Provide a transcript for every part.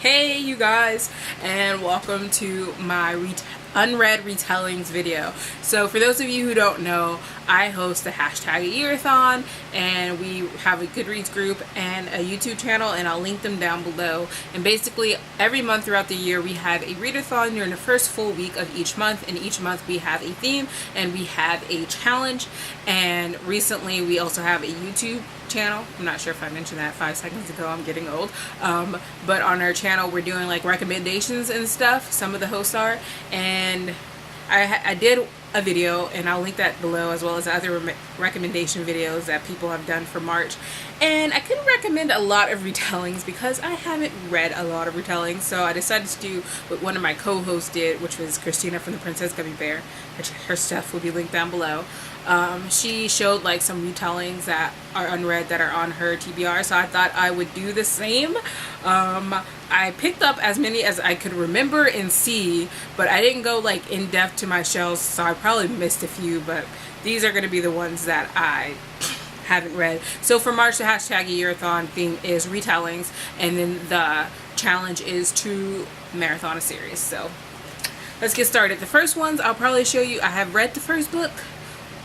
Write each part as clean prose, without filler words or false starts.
Hey you guys, and welcome to my unread retellings video. So for those of you who don't know, I host the #Yearathon, and we have a Goodreads group and a YouTube channel, and I'll link them down below. And basically every month throughout the year we have a readathon during the first full week of each month, and each month we have a theme and we have a challenge. And recently we also have a YouTube channel. I'm not sure if I mentioned that 5 seconds ago, I'm getting old, but on our channel we're doing like recommendations and stuff. Some of the hosts are, and I did a video, and I'll link that below, as well as other recommendation videos that people have done for March. And I couldn't recommend a lot of retellings because I haven't read a lot of retellings, so I decided to do what one of my co-hosts did, which was Kristina from ThePrincessGummyBear, which her stuff will be linked down below. She showed like some retellings that are unread that are on her TBR, so I thought I would do the same. I picked up as many as I could remember and see, but I didn't go like in depth to my shelves, so I probably missed a few, but these are going to be the ones that I haven't read. So for March, the #Yearathon theme is retellings, and then the challenge is to marathon a series. So let's get started. The first ones I'll probably show you, I have read the first book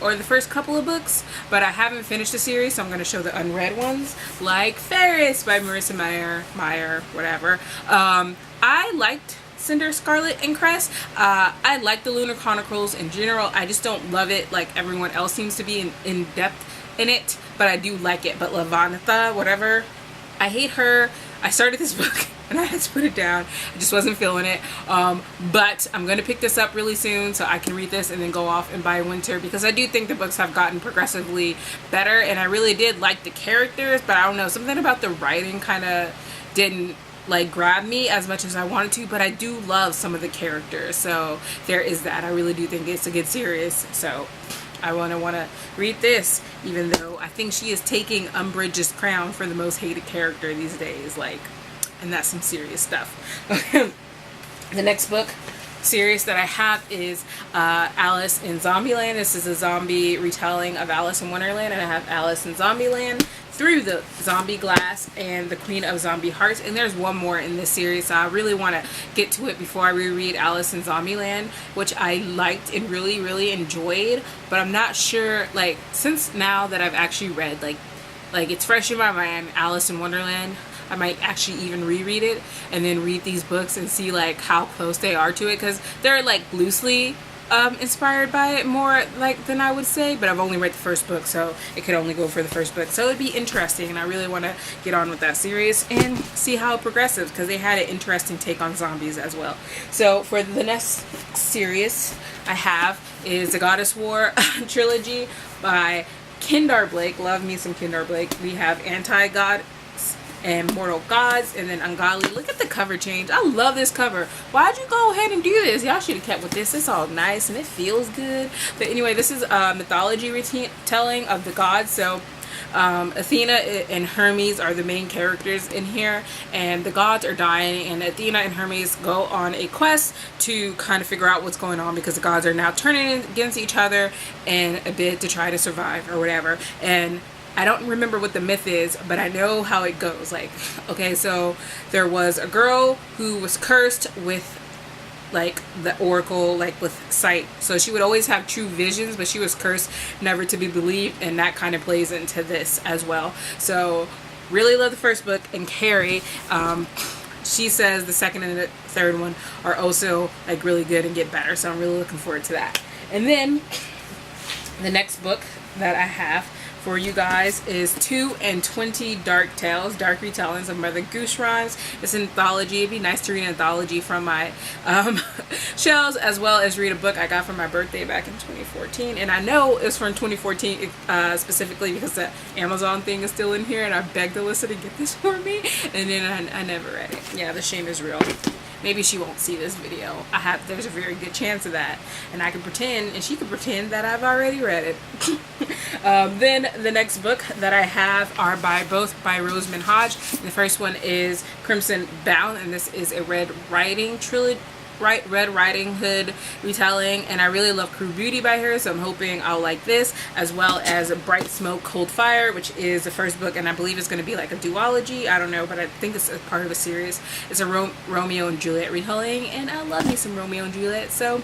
or the first couple of books, but I haven't finished the series, so I'm going to show the unread ones, like Fairest by Marissa Meyer, whatever. I liked Cinder, Scarlet, and Crest. I like the Lunar Chronicles in general. I just don't love it like everyone else seems to be in depth in it, but I do like it. But Lavantha, whatever, I hate her. I started this book and I had to put it down. I just wasn't feeling it. But I'm going to pick this up really soon so I can read this and then go off and buy Winter, because I do think the books have gotten progressively better, and I really did like the characters, but I don't know, something about the writing kind of didn't like grab me as much as I wanted to, but I do love some of the characters, so there is that. I really do think it's a good series, so I want to read this, even though I think she is taking Umbridge's crown for the most hated character these days, like, and that's some serious stuff. The next book series that I have is Alice in Zombieland. This is a zombie retelling of Alice in Wonderland, and I have Alice in Zombieland Through the Zombie Glass and the Queen of Zombie Hearts, and there's one more in this series, so I really want to get to it before I reread Alice in Zombieland, which I liked and really enjoyed, but I'm not sure, like, since now that I've actually read like it's fresh in my mind, Alice in Wonderland, I might actually even reread it and then read these books and see like how close they are to it, because they're like loosely inspired by it more like than I would say, but I've only read the first book, so it could only go for the first book, so it'd be interesting, and I really want to get on with that series and see how it progresses, because they had an interesting take on zombies as well. So for the next series I have is the Goddess War trilogy by Kendar Blake. Love me some Kendar Blake. We have Anti-God and Mortal Gods, and then Ungodly. Look at the cover change. I love this cover. Why'd you go ahead and do this? Y'all should have kept with this. It's all nice and it feels good. But anyway, this is a mythology retelling of the gods. So Athena and Hermes are the main characters in here, and the gods are dying, and Athena and Hermes go on a quest to kind of figure out what's going on, because the gods are now turning against each other in a bid to try to survive or whatever. And I don't remember what the myth is, but I know how it goes. Like, okay, so there was a girl who was cursed with like the oracle, like with sight, so she would always have true visions, but she was cursed never to be believed, and that kind of plays into this as well. So really love the first book, and Carrie, she says the second and the third one are also like really good and get better, so I'm really looking forward to that. And then the next book that I have for you guys is 2 and 20 Dark Tales, Dark Retellings of Mother Goose Rhymes. It's an anthology. It'd be nice to read an anthology from my shelves, as well as read a book I got for my birthday back in 2014. And I know it's from 2014 specifically because the Amazon thing is still in here, and I begged Alyssa to get this for me, and then I never read it. Yeah, the shame is real. Maybe she won't see this video. There's a very good chance of that, and I can pretend, and she can pretend that I've already read it. Then the next book that I have are both by Rosamund Hodge. The first one is Crimson Bound, and this is a Red Riding trilogy Red Riding Hood retelling, and I really love Cruel Beauty by her, so I'm hoping I'll like this, as well as Bright Smoke Cold Fire, which is the first book, and I believe it's going to be like a duology. I don't know, but I think it's a part of a series. It's a Romeo and Juliet retelling, and I love me some Romeo and Juliet, so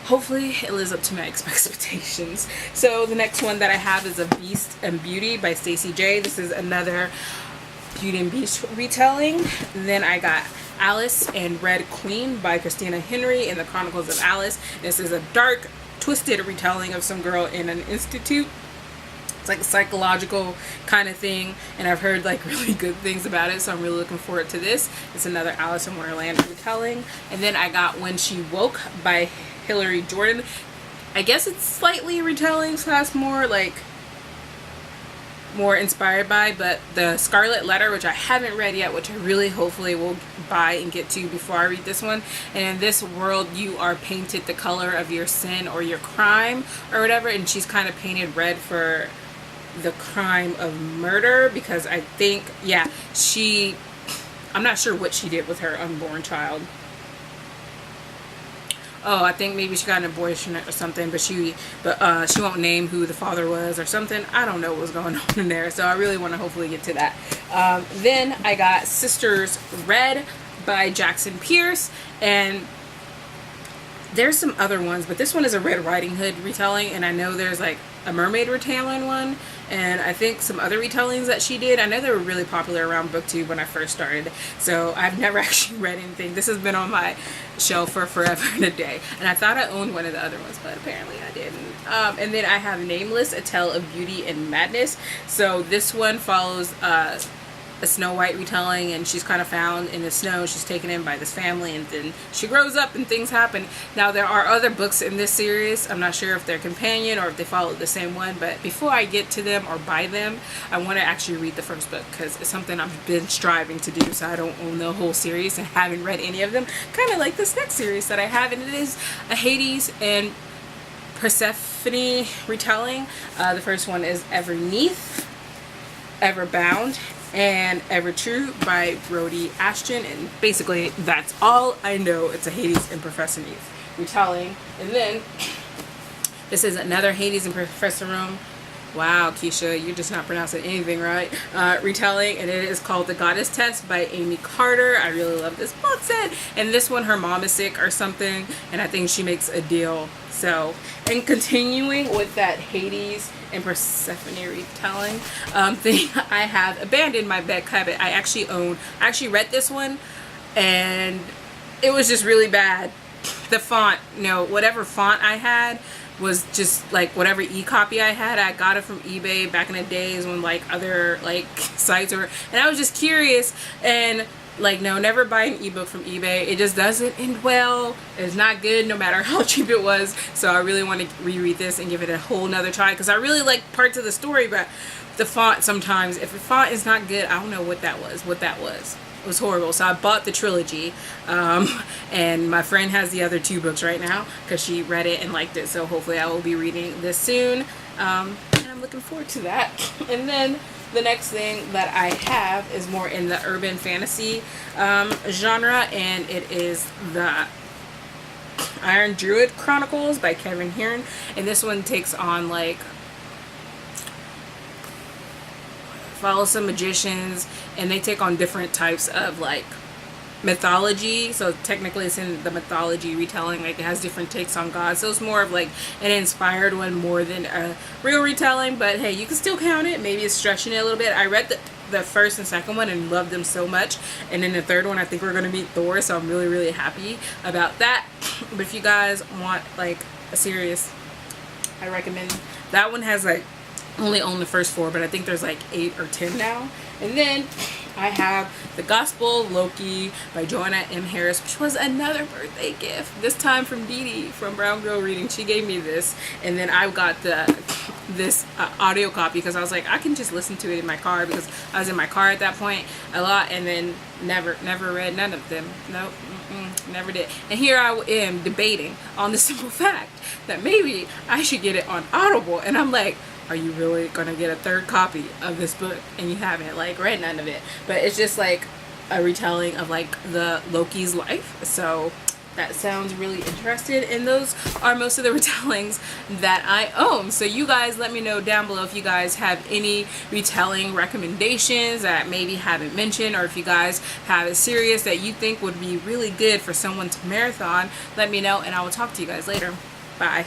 hopefully it lives up to my expectations. So the next one that I have is A Beast and Beauty by Stacey J. This is another Beauty and Beast retelling. And then I got Alice and Red Queen by Kristina Henry in the Chronicles of Alice. This is a dark, twisted retelling of some girl in an institute. It's like a psychological kind of thing, and I've heard like really good things about it, so I'm really looking forward to this. It's another Alice in Wonderland retelling. And then I got When She Woke by Hillary Jordan. I guess it's slightly retelling, so that's more like more inspired by, but the Scarlet Letter, which I haven't read yet, which I really hopefully will buy and get to before I read this one. And in this world you are painted the color of your sin or your crime or whatever, and she's kind of painted red for the crime of murder, because I think, yeah, I'm not sure what she did with her unborn child. Oh, I think maybe she got an abortion or something, but she won't name who the father was or something. I don't know what's going on in there, so I really want to hopefully get to that. Then I got Sisters Red by Jackson Pierce, and there's some other ones, but this one is a Red Riding Hood retelling, and I know there's like a mermaid retelling one, and I think some other retellings that she did. I know they were really popular around booktube when I first started, so I've never actually read anything. This has been on my shelf for forever and a day, and I thought I owned one of the other ones, but apparently I didn't. And then I have Nameless, A Tale of Beauty and Madness. So this one follows a Snow White retelling, and she's kind of found in the snow. She's taken in by this family, and then she grows up and things happen. Now there are other books in this series. I'm not sure if they're companion or if they follow the same one, but before I get to them or buy them, I want to actually read the first book, because it's something I've been striving to do, so I don't own the whole series and haven't read any of them, kind of like this next series that I have, and it is a Hades and Persephone retelling. The first one is Everneath, Everbound, and Ever True by Brody Ashton, and basically that's all I know. It's a Hades and Persephone retelling. And then this is another Hades and Persephone. Wow, ke-sha, you're just not pronouncing anything right. Retelling, and it is called The Goddess Test by Amy Carter. I really love this box set, and this one her mom is sick or something, and I think she makes a deal. So, and continuing with that Hades and Persephone retelling thing, I have Abandoned My Bed Habit. I actually read this one, and it was just really bad. The font, whatever font I had was just like whatever e-copy I had. I got it from eBay back in the days when like other like sites were, and I was just curious, and like, no, never buy an ebook from eBay. It just doesn't end well. It's not good no matter how cheap it was. So I really want to reread this and give it a whole nother try, because I really like parts of the story, but the font sometimes, if the font is not good, I don't know what that was. It was horrible. So I bought the trilogy, and my friend has the other 2 books right now because she read it and liked it. So hopefully I will be reading this soon, and I'm looking forward to that. And then the next thing that I have is more in the urban fantasy genre, and it is the Iron Druid Chronicles by Kevin Hearn, and this one takes on like follow some magicians, and they take on different types of like mythology. So technically it's in the mythology retelling, like it has different takes on God, so it's more of like an inspired one more than a real retelling, but hey, you can still count it. Maybe it's stretching it a little bit. I read the first and second one and loved them so much, and then the third one I think we're going to meet Thor, so I'm really, really happy about that. But if you guys want like a serious, I recommend that one. Has like only own the first 4, but I think there's like 8 or 10 now. And then I have The Gospel Loki by Joanna M. Harris, which was another birthday gift, this time from Didi from Brown Girl Reading. She gave me this, and then I got this audio copy because I was like, I can just listen to it in my car, because I was in my car at that point a lot, and then never read none of them. Nope, never did. And here I am debating on the simple fact that maybe I should get it on Audible, and I'm like, are you really gonna get a 3rd copy of this book and you haven't like read none of it? But it's just like a retelling of like the Loki's life, so that sounds really interested, and those are most of the retellings that I own. So you guys let me know down below if you guys have any retelling recommendations that maybe haven't mentioned, or if you guys have a series that you think would be really good for someone to marathon. Let me know, and I will talk to you guys later. Bye.